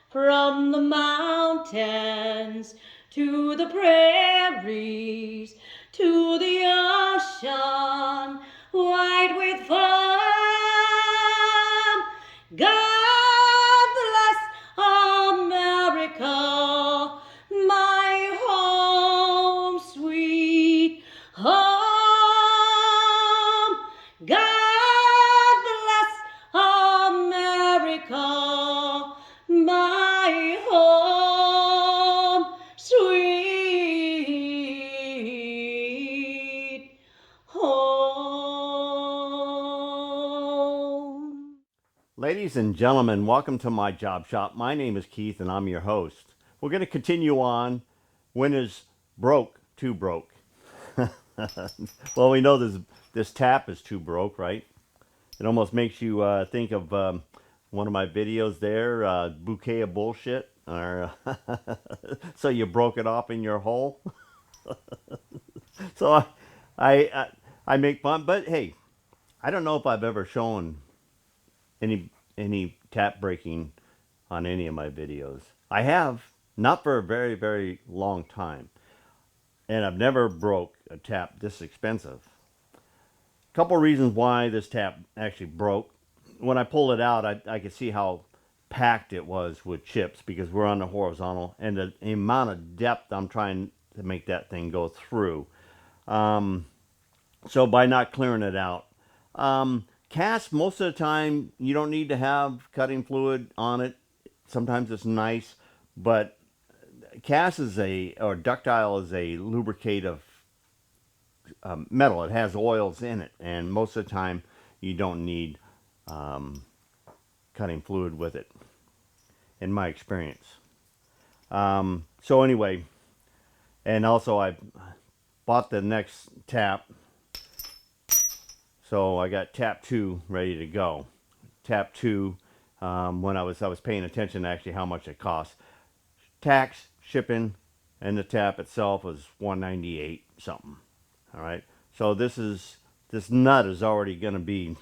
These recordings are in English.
from the mountains to the prairies to the ocean white with foam. God bless America, my home, sweet home. God bless America, my home, sweet home. Ladies and gentlemen, welcome to my job shop. My name is Keith and I'm your host. We're going to continue on. When is broke too broke? Well, we know this tap is too broke, right? It almost makes you think of one of my videos there, bouquet of bullshit. Or so you broke it off in your hole. So I I make fun, but hey, I don't know if I've ever shown any tap breaking on any of my videos. I have, not for a very long time, and I've never broke a tap this expensive. A couple reasons why this tap actually broke. When I pulled it out, I could see how packed it was with chips because we're on the horizontal, and the amount of depth I'm trying to make that thing go through. Um, so by not clearing it out, cast, most of the time you don't need to have cutting fluid on it. Sometimes it's nice, but cast is or ductile is a lubricative metal. It has oils in it, and most of the time you don't need um, cutting fluid with it, in my experience. So anyway, and also I bought the next tap, so I got tap 2 ready to go. Tap 2, when I was paying attention to actually how much it cost. Tax, shipping, and the tap itself was $198 something. All right, so this nut is already going to be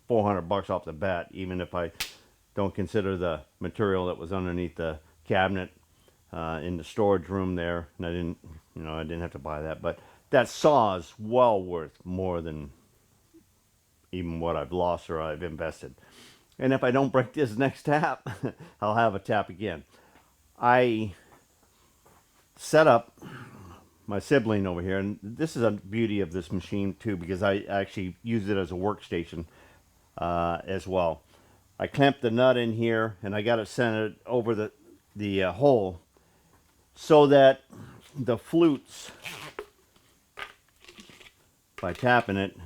$400 off the bat, even if I don't consider the material that was underneath the cabinet in the storage room there. And I didn't have to buy that, but that saw is well worth more than even what I've lost or I've invested. And if I don't break this next tap, I'll have a tap again. I set up my sibling over here, and this is a beauty of this machine too, because I actually use it as a workstation as well. I clamped the nut in here, and I got it centered over the hole so that the flutes, by tapping it,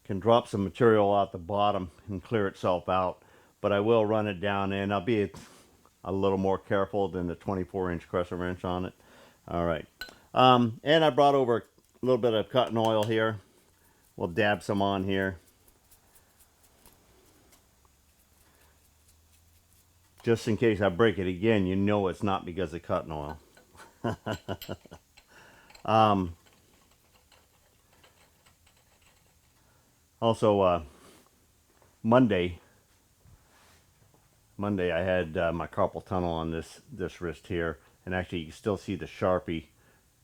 can drop some material out the bottom and clear itself out. But I will run it down, and I'll be a little more careful than the 24-inch crescent wrench on it. All right. And I brought over a little bit of cotton oil here. We'll dab some on here. Just in case I break it again, you know it's not because of cotton oil. Also, Monday I had my carpal tunnel on this wrist here, and actually you can still see the Sharpie.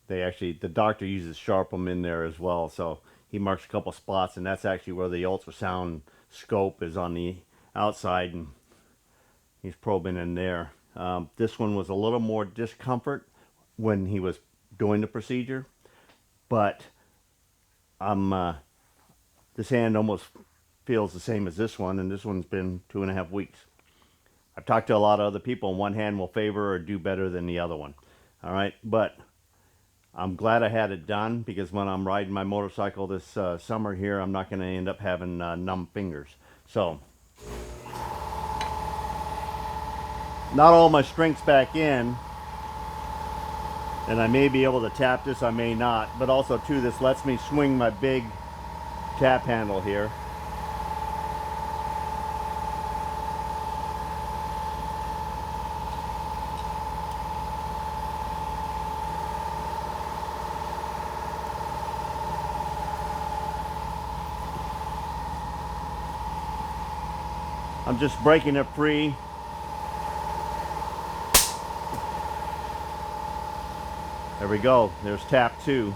The doctor uses Sharp'em in there as well, so he marks a couple spots, and that's actually where the ultrasound scope is on the outside, and he's probing in there. This one was a little more discomfort when he was doing the procedure, but this hand almost feels the same as this one, and this one's been 2.5 weeks. I've talked to a lot of other people, and one hand will favor or do better than the other one. All right, but I'm glad I had it done, because when I'm riding my motorcycle this summer here, I'm not going to end up having numb fingers. So, not all my strength's back in, and I may be able to tap this, I may not, but also too, this lets me swing my big tap handle here. I'm just breaking it free. There we go. There's tap 2.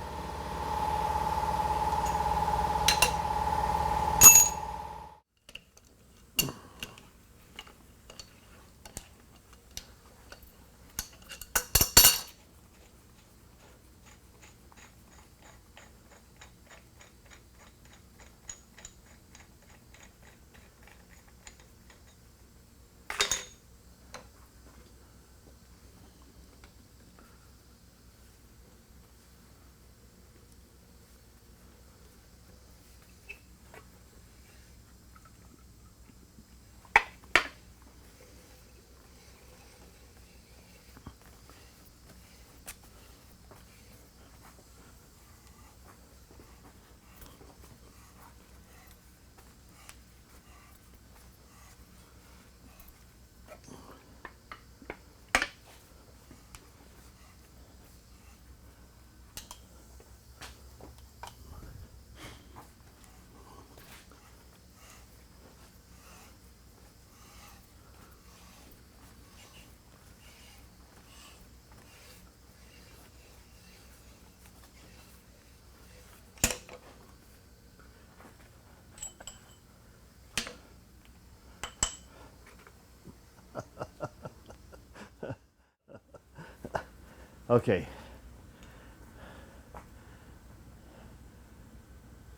Okay.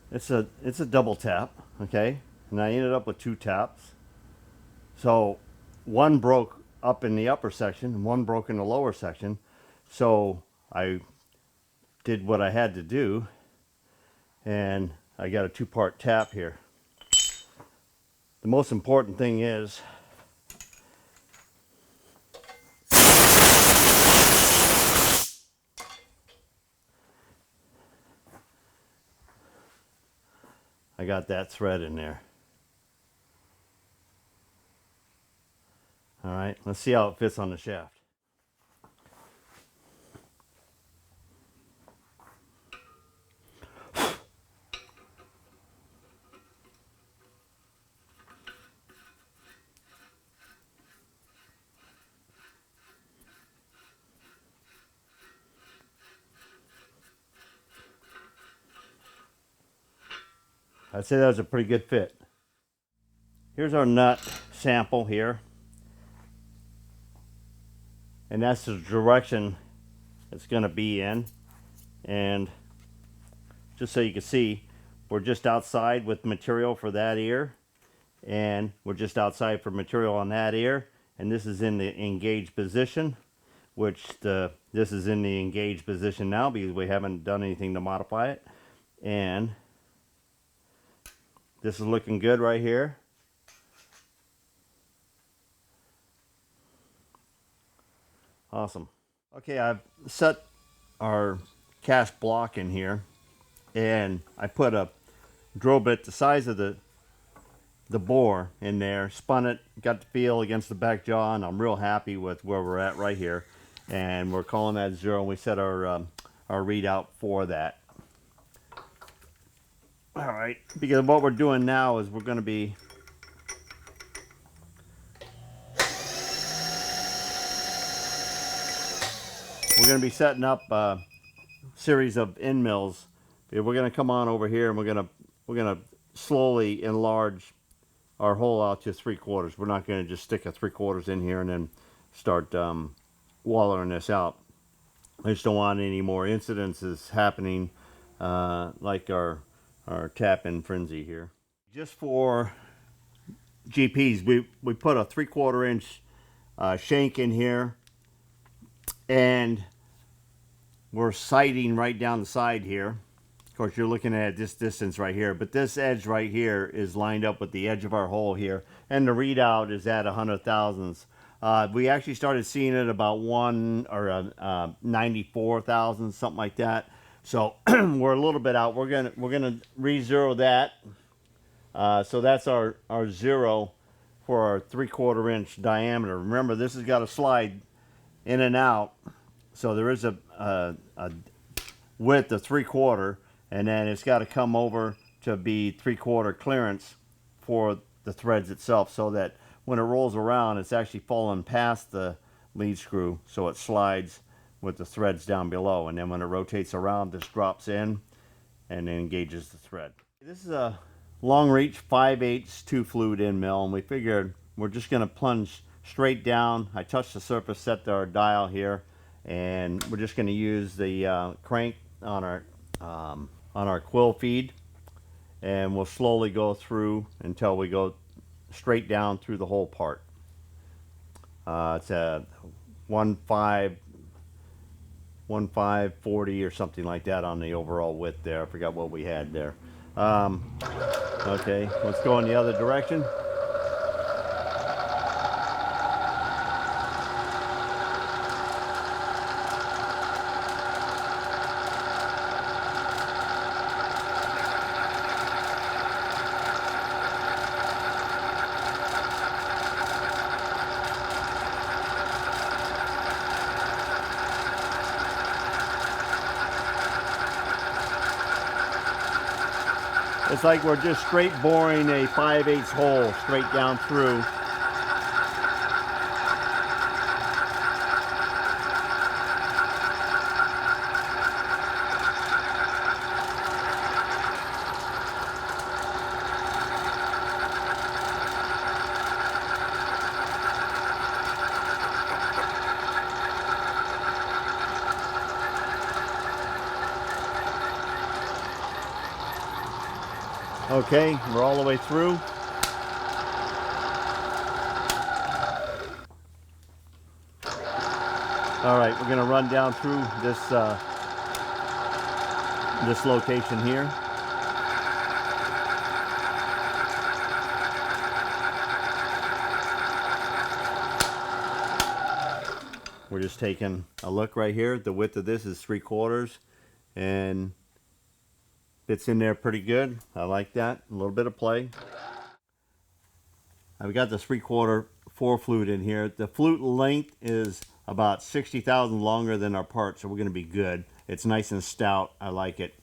It's a double tap, okay? And I ended up with 2 taps. So one broke up in the upper section and one broke in the lower section. So I did what I had to do, and I got a 2-part tap here. The most important thing is I got that thread in there. All right, let's see how it fits on the shaft. I'd say that was a pretty good fit. Here's our nut sample here. And that's the direction it's going to be in. And just so you can see, we're just outside with material for that ear. And we're just outside for material on that ear. And this is in the engaged position, which this is in the engaged position now because we haven't done anything to modify it. And this is looking good right here. Awesome. Okay, I've set our cast block in here, and I put a drill bit the size of the bore in there, spun it, got the feel against the back jaw, and I'm real happy with where we're at right here. And we're calling that 0, and we set our readout for that. All right, because what we're doing now is we're going to be setting up a series of end mills. We're going to come on over here, and we're going to slowly enlarge our hole out to 3/4. We're not going to just stick a 3/4 in here and then start wallering this out. I just don't want any more incidences happening like our tap-in frenzy here. Just for GPs, we put a 3/4 inch shank in here, and we're sighting right down the side here. Of course, you're looking at this distance right here, but this edge right here is lined up with the edge of our hole here, and the readout is at 100 thousandths. We actually started seeing it about 94 thousandths, something like that. So we're a little bit out. We're gonna re-zero that. So that's our 0 for our 3/4 inch diameter. Remember, this has got to slide in and out, so there is a width of 3/4, and then it's got to come over to be 3/4 clearance for the threads itself, so that when it rolls around, it's actually falling past the lead screw, so it slides with the threads down below, and then when it rotates around, this drops in and then engages the thread. This is a long reach 5/8 2 flute end mill, and we figured we're just going to plunge straight down. I touched the surface, set our dial here, and we're just going to use the crank on our quill feed, and we'll slowly go through until we go straight down through the whole part. It's a 1.540 or something like that on the overall width there. I forgot what we had there. Okay, let's go in the other direction. It's like we're just straight boring a 5/8 hole straight down through. Okay, we're all the way through. All right, we're gonna run down through this location here. We're just taking a look right here. The width of this is 3/4, and fits in there pretty good. I like that. A little bit of play. We got the 3/4 4 flute in here. The flute length is about 60,000 longer than our part, so we're going to be good. It's nice and stout. I like it.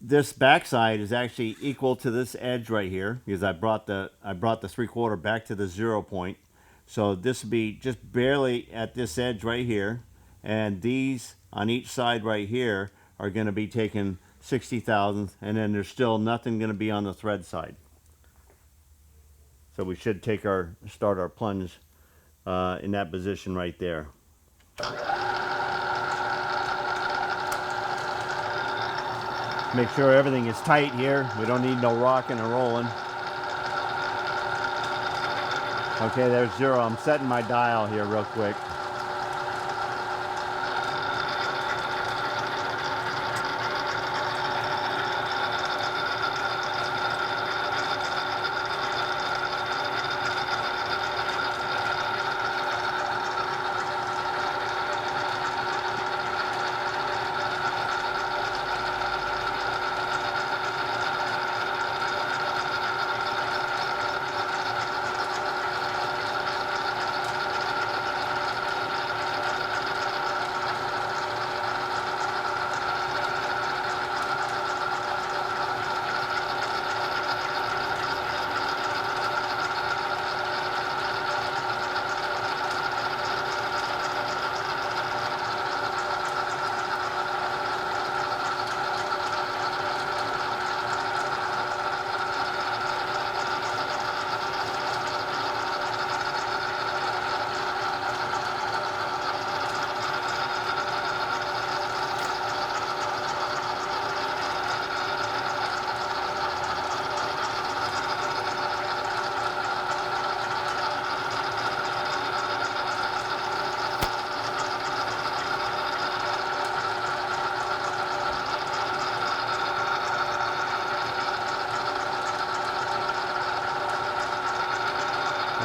This backside is actually equal to this edge right here, because I brought the 3/4 back to the 0 point. So this would be just barely at this edge right here, and these on each side right here are going to be taking 60 thousandths, and then there's still nothing going to be on the thread side. So we should start our plunge in that position right there. Make sure everything is tight here. We don't need no rocking and rolling. Okay, there's 0. I'm setting my dial here real quick.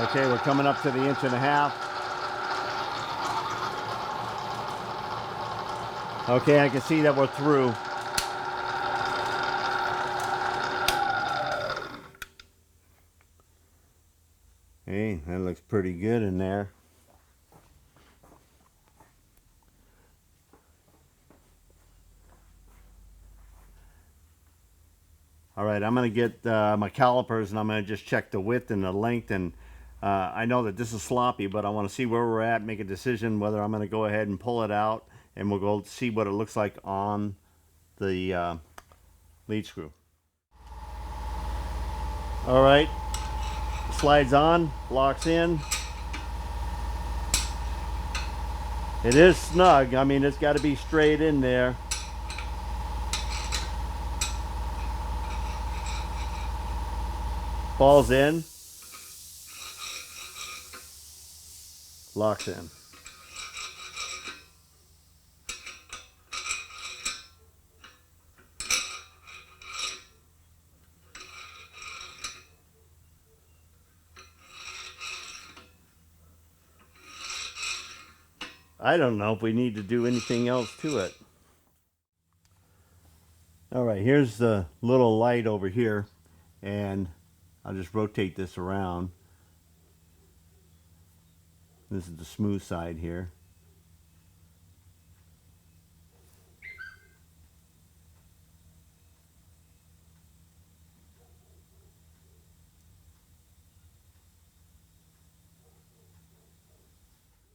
Okay, we're coming up to the 1.5 inches. Okay, I can see that we're through. Hey, that looks pretty good in there. All right, I'm going to get my calipers, and I'm going to just check the width and the length, and I know that this is sloppy, but I want to see where we're at, make a decision whether I'm going to go ahead and pull it out, and we'll go see what it looks like on the lead screw. All right, slides on, locks in. It is snug. I mean, it's got to be straight in there. Falls in, locks in. I don't know if we need to do anything else to it. All right, here's the little light over here, and I'll just rotate this around. This is the smooth side here.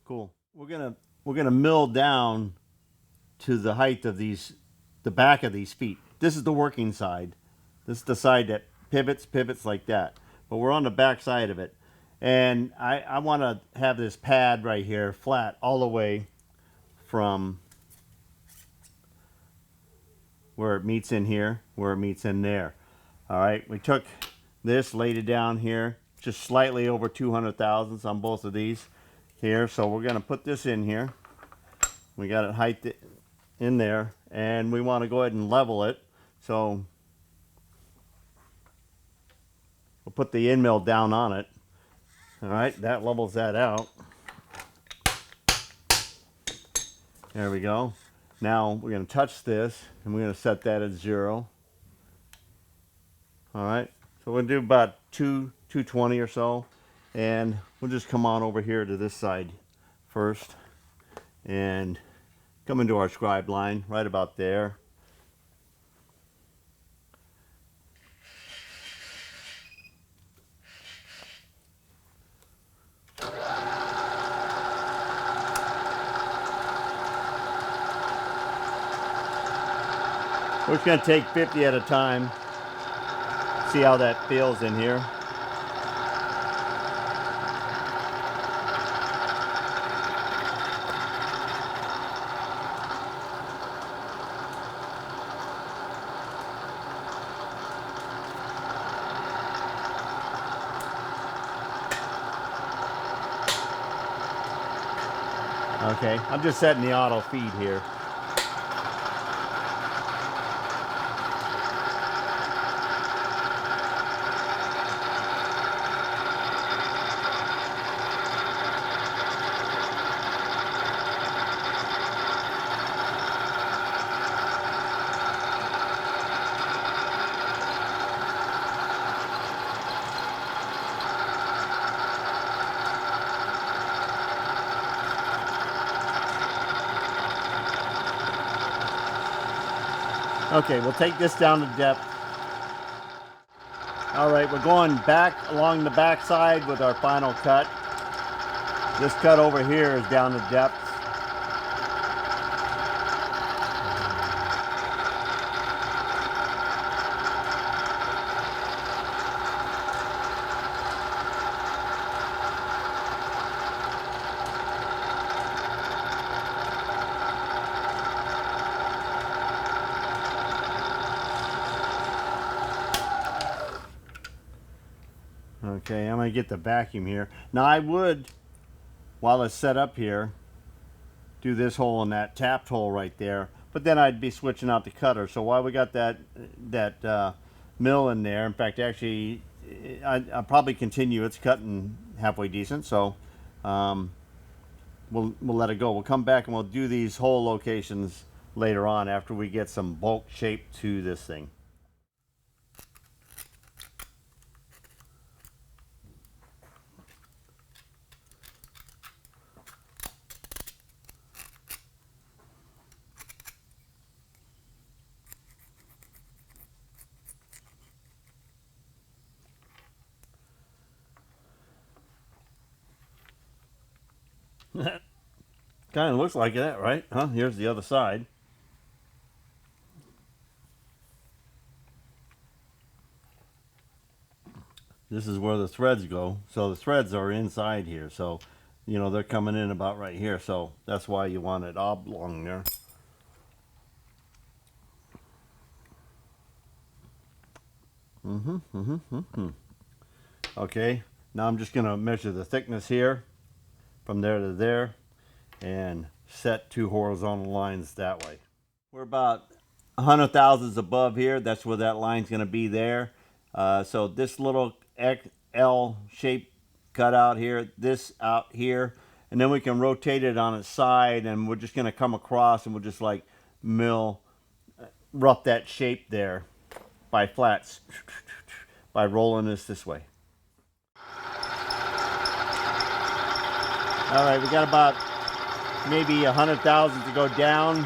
Cool. We're gonna mill down to the height of the back of these feet. This is the working side. This is the side that pivots like that. But we're on the back side of it. And I want to have this pad right here flat all the way from where it meets in here, where it meets in there. All right, we took this, laid it down here, just slightly over 200 thousandths on both of these here. So we're going to put this in here. We got it height in there, and we want to go ahead and level it. So we'll put the end mill down on it. All right, that levels that out. There we go. Now we're going to touch this, and we're going to set that at 0. All right, so we'll do about 220 or so, and we'll just come on over here to this side first and come into our scribe line right about there. We're just going to take 50 at a time, see how that feels in here. Okay, I'm just setting the auto feed here. Okay, we'll take this down to depth. All right, we're going back along the back side with our final cut. This cut over here is down to depth. Okay, I'm going to get the vacuum here. Now I would, while it's set up here, do this hole and that tapped hole right there, but then I'd be switching out the cutter. So while we got that mill in there, in fact, actually, I'll probably continue. It's cutting halfway decent, so we'll let it go. We'll come back and we'll do these hole locations later on after we get some bulk shape to this thing. Kind of looks like that, right? Huh? Here's the other side. This is where the threads go. So the threads are inside here. So, you know, they're coming in about right here. So that's why you want it oblong there. Okay, now I'm just going to measure the thickness here from there to there and set 2 horizontal lines that way. We're about 100 thousandths above here. That's where that line's going to be there. So this little L shape cut out here, this out here, and then we can rotate it on its side, and we're just going to come across and we'll just like rough that shape there by flats by rolling this way. All right, we got about maybe 100 thousandths to go down,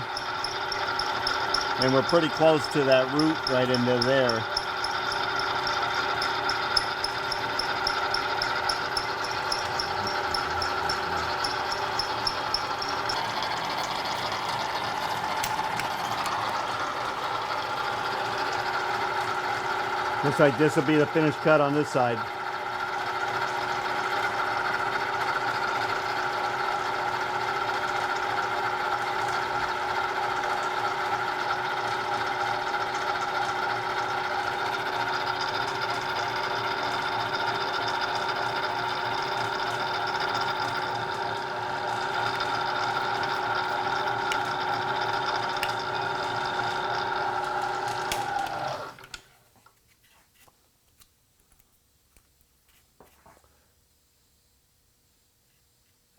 and we're pretty close to that root right into there. Looks like this will be the finished cut on this side.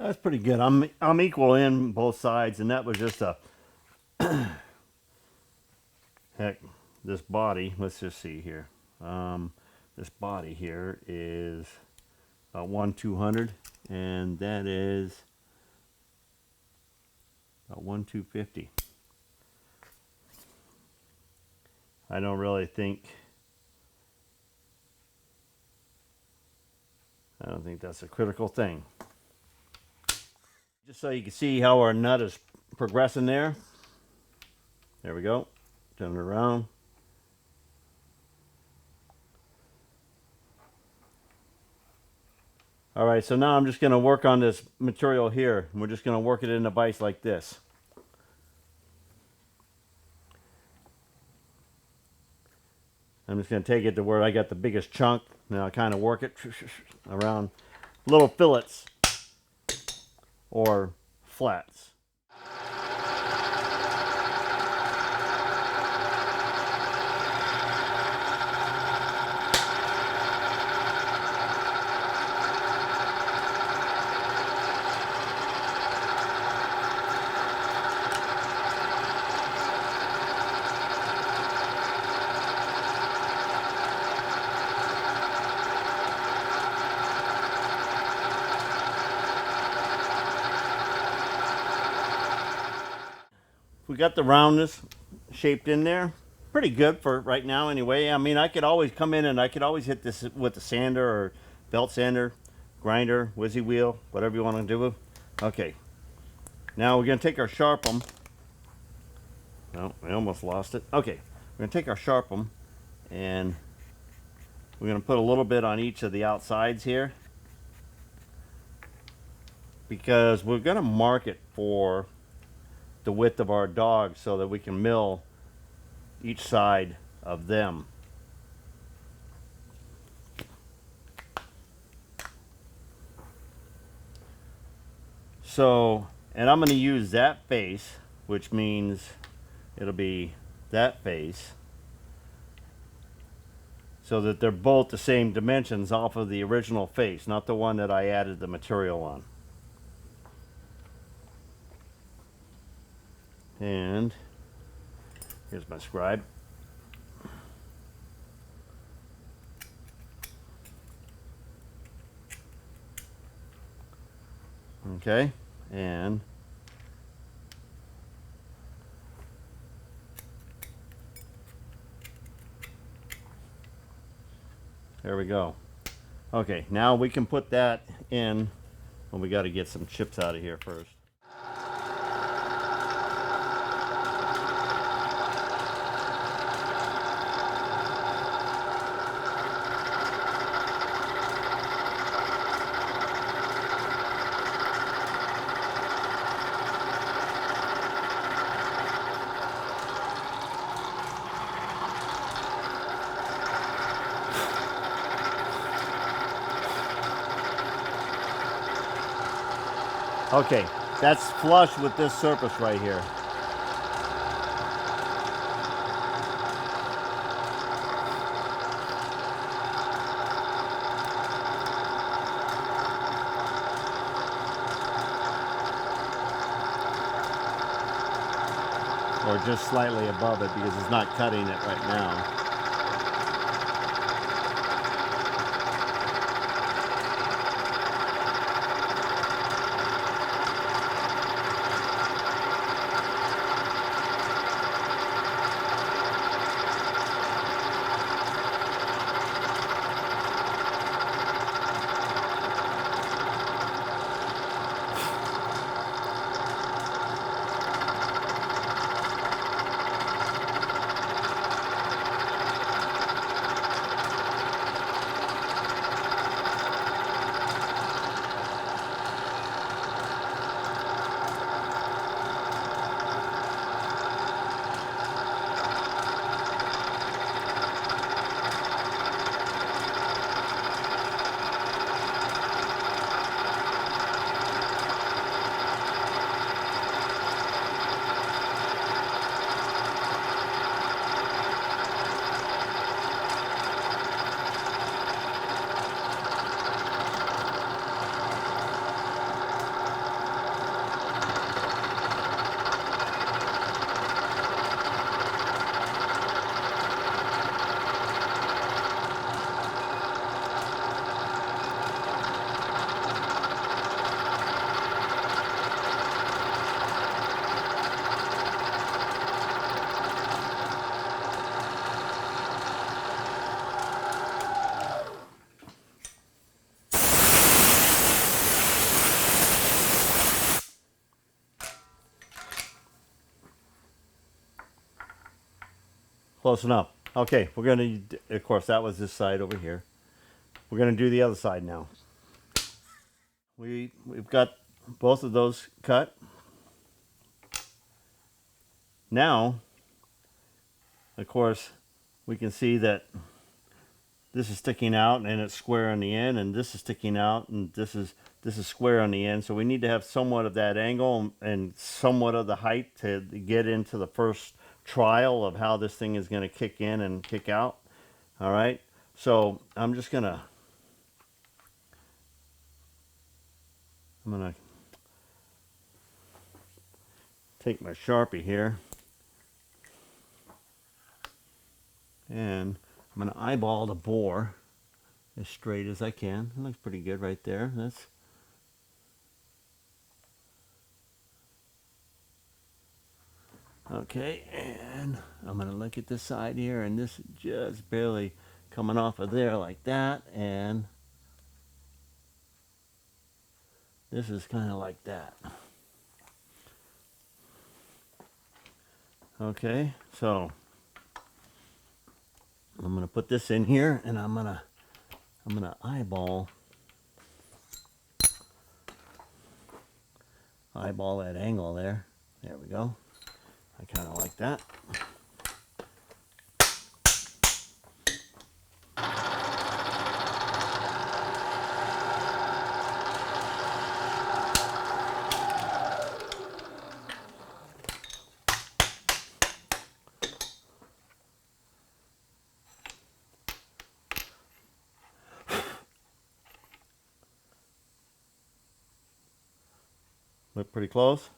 That's pretty good. I'm equal in both sides, and that was just a heck. This body. Let's just see here. This body here is 1/200, and that is 1/250. I don't really think. I don't think that's a critical thing. Just so you can see how our nut is progressing there. There we go. Turn it around. All right, so now I'm just going to work on this material here. We're just going to work it into bites like this. I'm just going to take it to where I got the biggest chunk. Now I kind of work it around little fillets or flats. We got the roundness shaped in there. Pretty good for right now anyway. I mean, I could always come in and I could always hit this with the sander or belt sander, grinder, whizzy wheel, whatever you want to do. Okay. Now we're going to take our Sharp'em. Oh, I almost lost it. Okay. We're going to take our Sharp'em and we're going to put a little bit on each of the outsides here, because we're going to mark it for the width of our dog so that we can mill each side of them. So, and I'm going to use that face, which means it'll be that face, so that they're both the same dimensions off of the original face, not the one that I added the material on. And here's my scribe. Okay, and there we go. Okay, now we can put that in Well, we got to get some chips out of here first. Okay, that's flush with this surface right here. Or just slightly above it because it's not cutting it right now. Close enough. Okay, we're going to, of course, that was this side over here. We're going to do the other side now. We've got both of those cut. Now, of course, we can see that this is sticking out and it's square on the end, and this is sticking out and this is square on the end. So we need to have somewhat of that angle and somewhat of the height to get into the first trial of how this thing is going to kick in and kick out. All right, so I'm gonna take my Sharpie here and I'm gonna eyeball the bore as straight as I can. It looks pretty good right there. That's okay, and I'm gonna look at this side here, and this is just barely coming off of there like that, and this is kind of like that. Okay, so I'm gonna put this in here, and I'm gonna eyeball that angle there. There we go. I kind of like that. Look pretty close.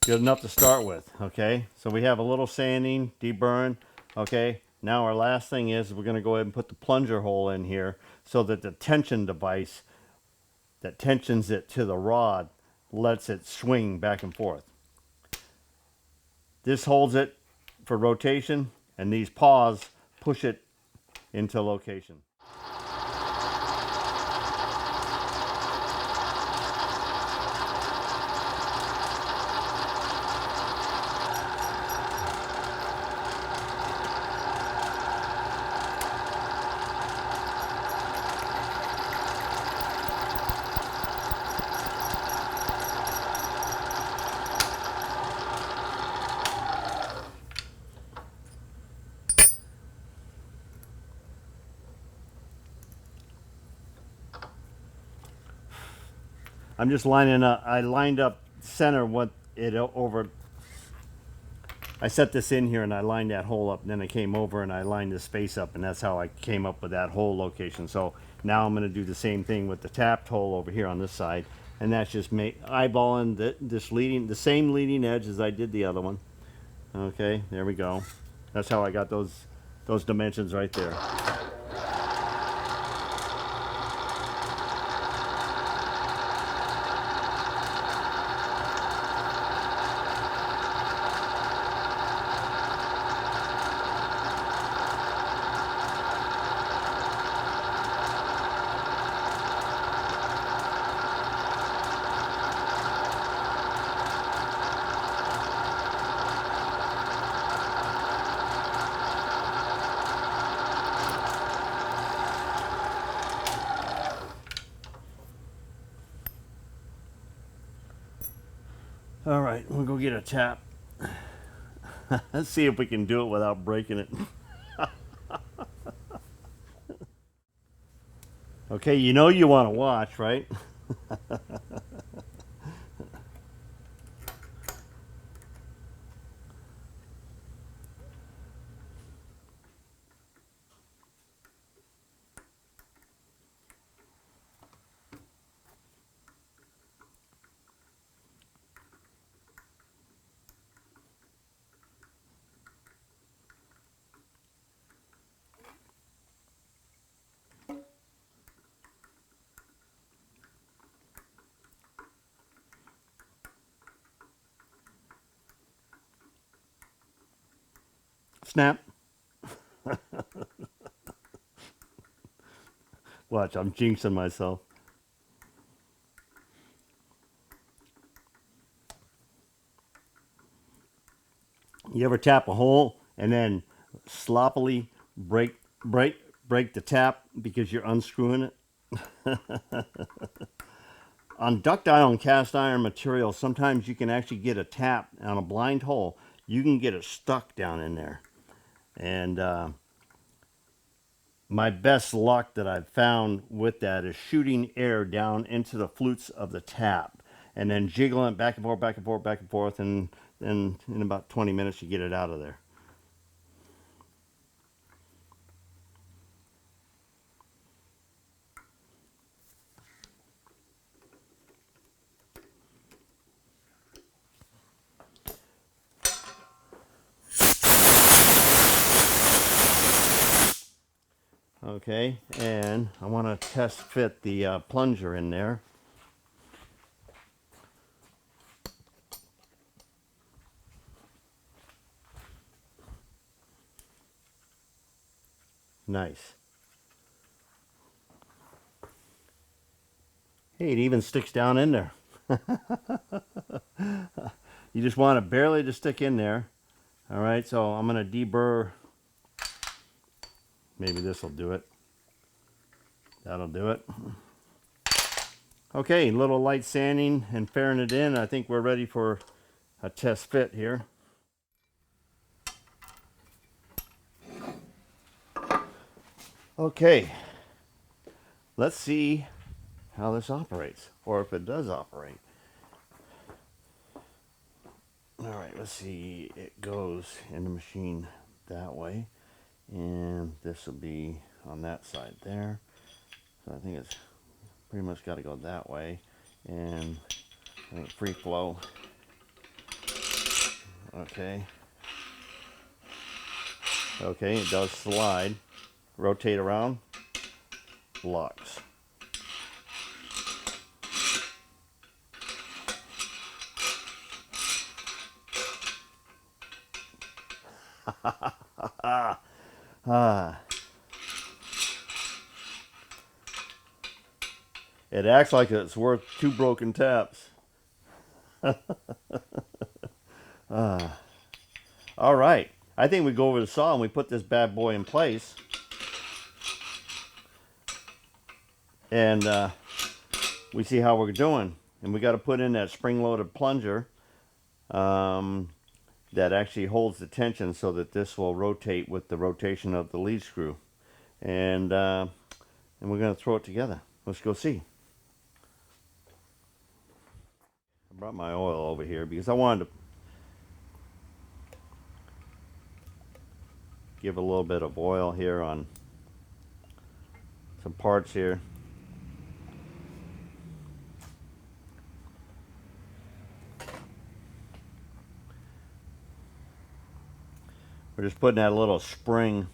Good enough to start with, okay? So we have a little sanding, deburring, okay? Now our last thing is we're gonna go ahead and put the plunger hole in here so that the tension device that tensions it to the rod lets it swing back and forth. This holds it for rotation, and these paws push it into location. I'm just lining up. I lined up center what it over. I set this in here and I lined that hole up. And then I came over and I lined the space up, and that's how I came up with that hole location. So now I'm going to do the same thing with the tapped hole over here on this side, and that's just eyeballing the same leading edge as I did the other one. Okay, there we go. That's how I got those dimensions right there. All right, we'll go get a tap. Let's see if we can do it without breaking it. Okay, you know you want to watch, right? Snap. Watch, I'm jinxing myself. You ever tap a hole and then sloppily break the tap because you're unscrewing it? On duct iron cast iron material, sometimes you can actually get a tap on a blind hole. You can get it stuck down in there. And my best luck that I've found with that is shooting air down into the flutes of the tap and then jiggling it back and forth, back and forth, back and forth, and then in about 20 minutes you get it out of there. Okay, and I want to test fit the plunger in there. Nice. Hey, it even sticks down in there. You just want it barely to stick in there. All right, so I'm going to deburr. Maybe this will do it. That'll do it. Okay, little light sanding and fairing it in. I think we're ready for a test fit here. Okay, let's see how this operates, or if it does operate. All right, let's see. It goes in the machine that way, and this will be on that side there. So I think it's pretty much got to go that way, and I think free flow. Okay. Okay, it does slide. Rotate around. Locks. It acts like it's worth 2 broken taps. All right. I think we go over the saw and we put this bad boy in place. And we see how we're doing. And we got to put in that spring-loaded plunger that actually holds the tension so that this will rotate with the rotation of the lead screw. And we're going to throw it together. Let's go see. I brought my oil over here because I wanted to give a little bit of oil here on some parts here. We're just putting that little spring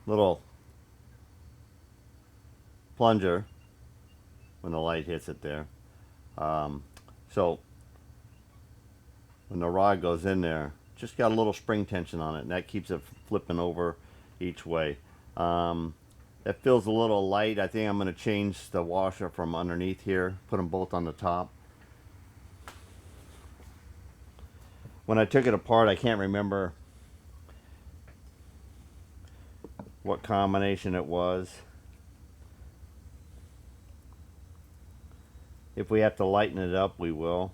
little plunger when the light hits it there. So when the rod goes in there, just got a little spring tension on it, and that keeps it flipping over each way. It feels a little light. I think I'm going to change the washer from underneath here, put them both on the top. When I took it apart, I can't remember what combination it was. If we have to lighten it up, we will.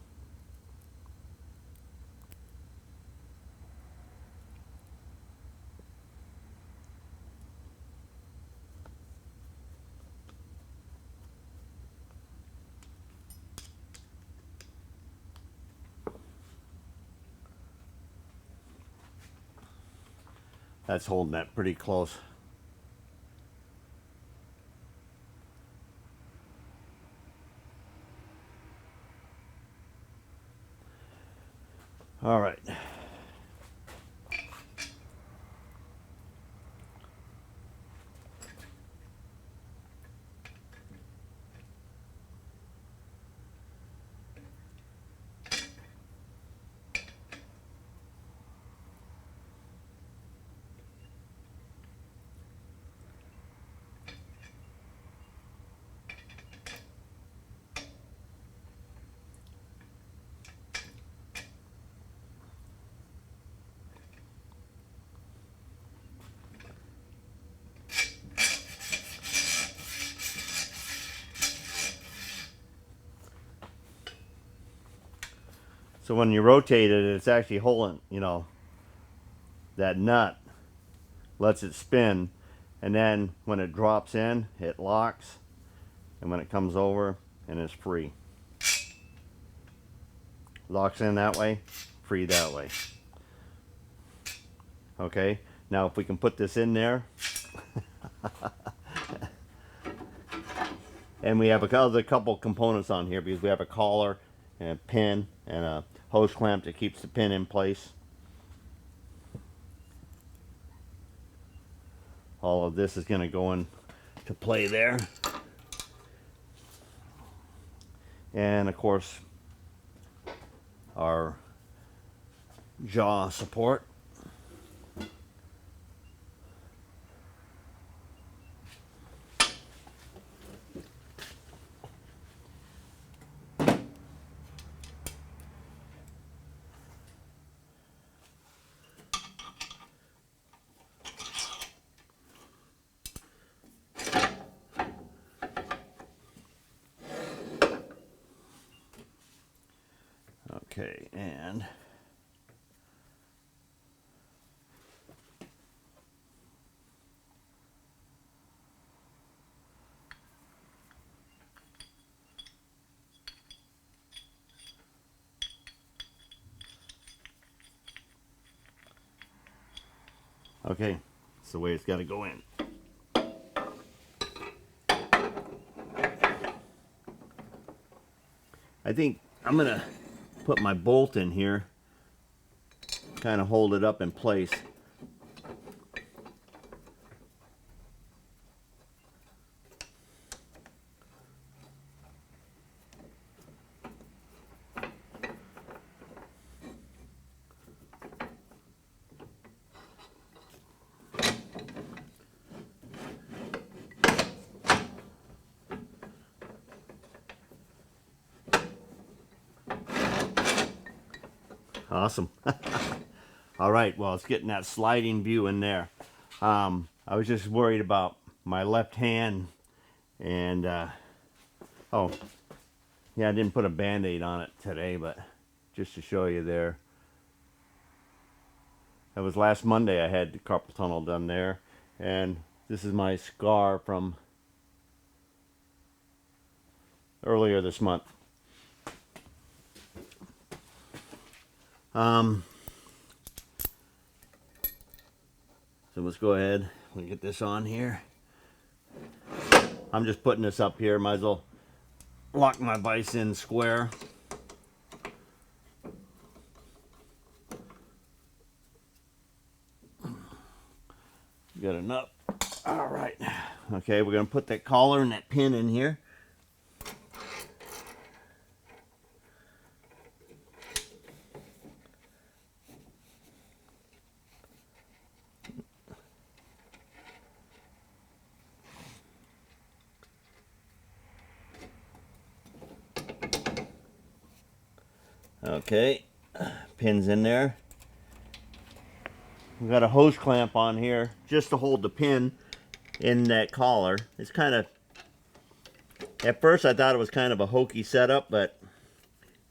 That's holding that pretty close. All right. So when you rotate it, it's actually holding, you know, that nut lets it spin, and then when it drops in, it locks, and when it comes over, and it's free. Locks in that way, free that way. Okay, now if we can put this in there, and we have a couple components on here because we have a collar and a pin and a hose clamp that keeps the pin in place. All of this is going to go into play there. And of course, our jaw support. Okay, and Okay, it's the way it's got to go in. I think I'm going to put my bolt in here, kind of hold it up in place. Awesome. All right, well, it's getting that sliding view in there. I was just worried about my left hand, and oh, yeah, I didn't put a Band-Aid on it today, but just to show you there. That was last Monday I had the carpal tunnel done there, and this is my scar from earlier this month. So let's go ahead and get this on here. I'm just putting this up here. Might as well lock my vise in square. Got enough. All right. Okay, we're going to put that collar and that pin in here. Okay, pins in there. We've got a hose clamp on here just to hold the pin in that collar. It's kind of, at first I thought it was kind of a hokey setup, but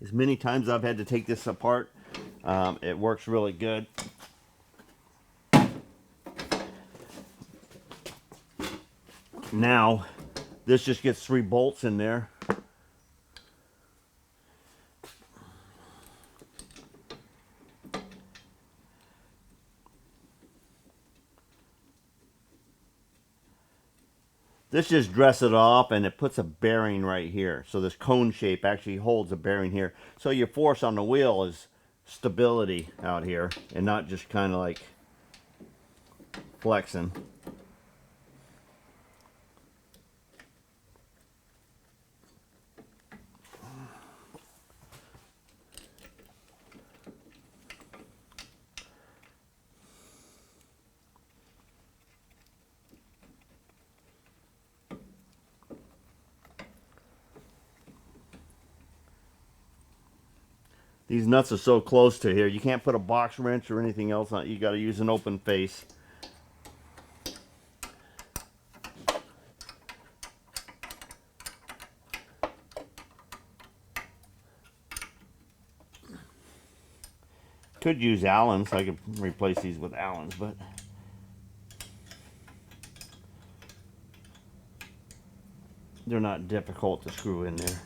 as many times I've had to take this apart, it works really good. Now, this just gets 3 bolts in there. This just dresses it off, and it puts a bearing right here. So this cone shape actually holds a bearing here. So your force on the wheel is stability out here, and not just kind of like flexing. These nuts are so close to here, you can't put a box wrench or anything else on it. You got to use an open face. Could use Allens. I could replace these with Allens, but they're not difficult to screw in there.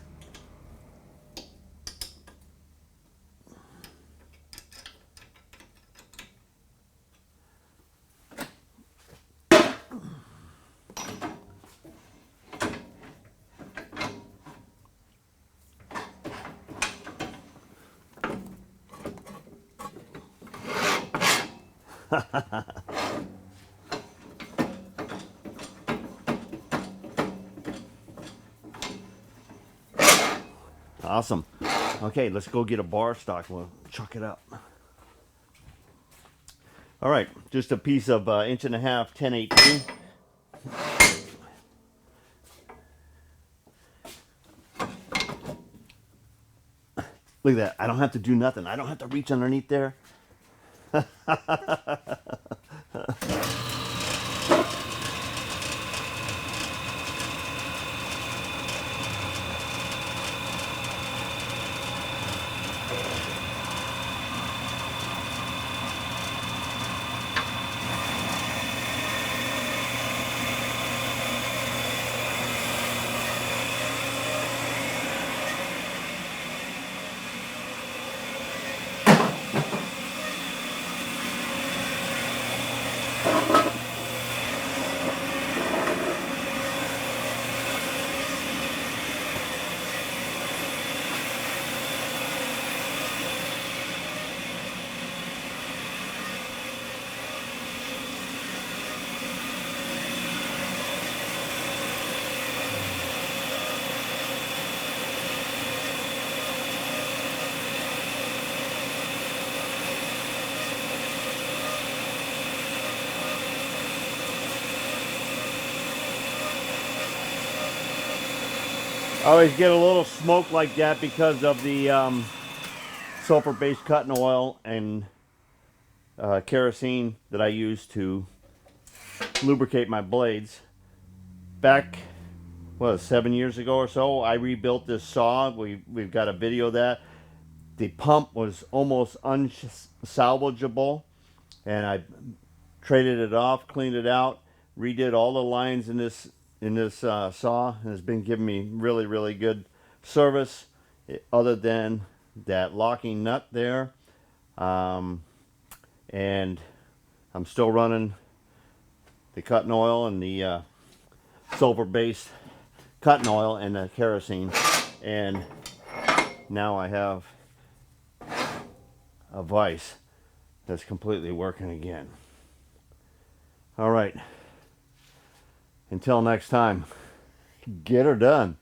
Awesome. Okay, let's go get a bar stock. We'll chuck it up. All right, just a piece of 1.5 inch 10/18. Look at that. I don't have to do nothing. I don't have to reach underneath there. I always get a little smoke like that because of the sulfur-based cutting oil and kerosene that I use to lubricate my blades. Back, 7 years ago or so, I rebuilt this saw. We've got a video of that. The pump was almost unsalvageable, and I traded it off, cleaned it out, redid all the lines in this saw, and it's been giving me really, really good service. Other than that locking nut there, and I'm still running the cutting oil and the sulfur-based cutting oil and the kerosene, and now I have a vise that's completely working again. All right, until next time, get her done.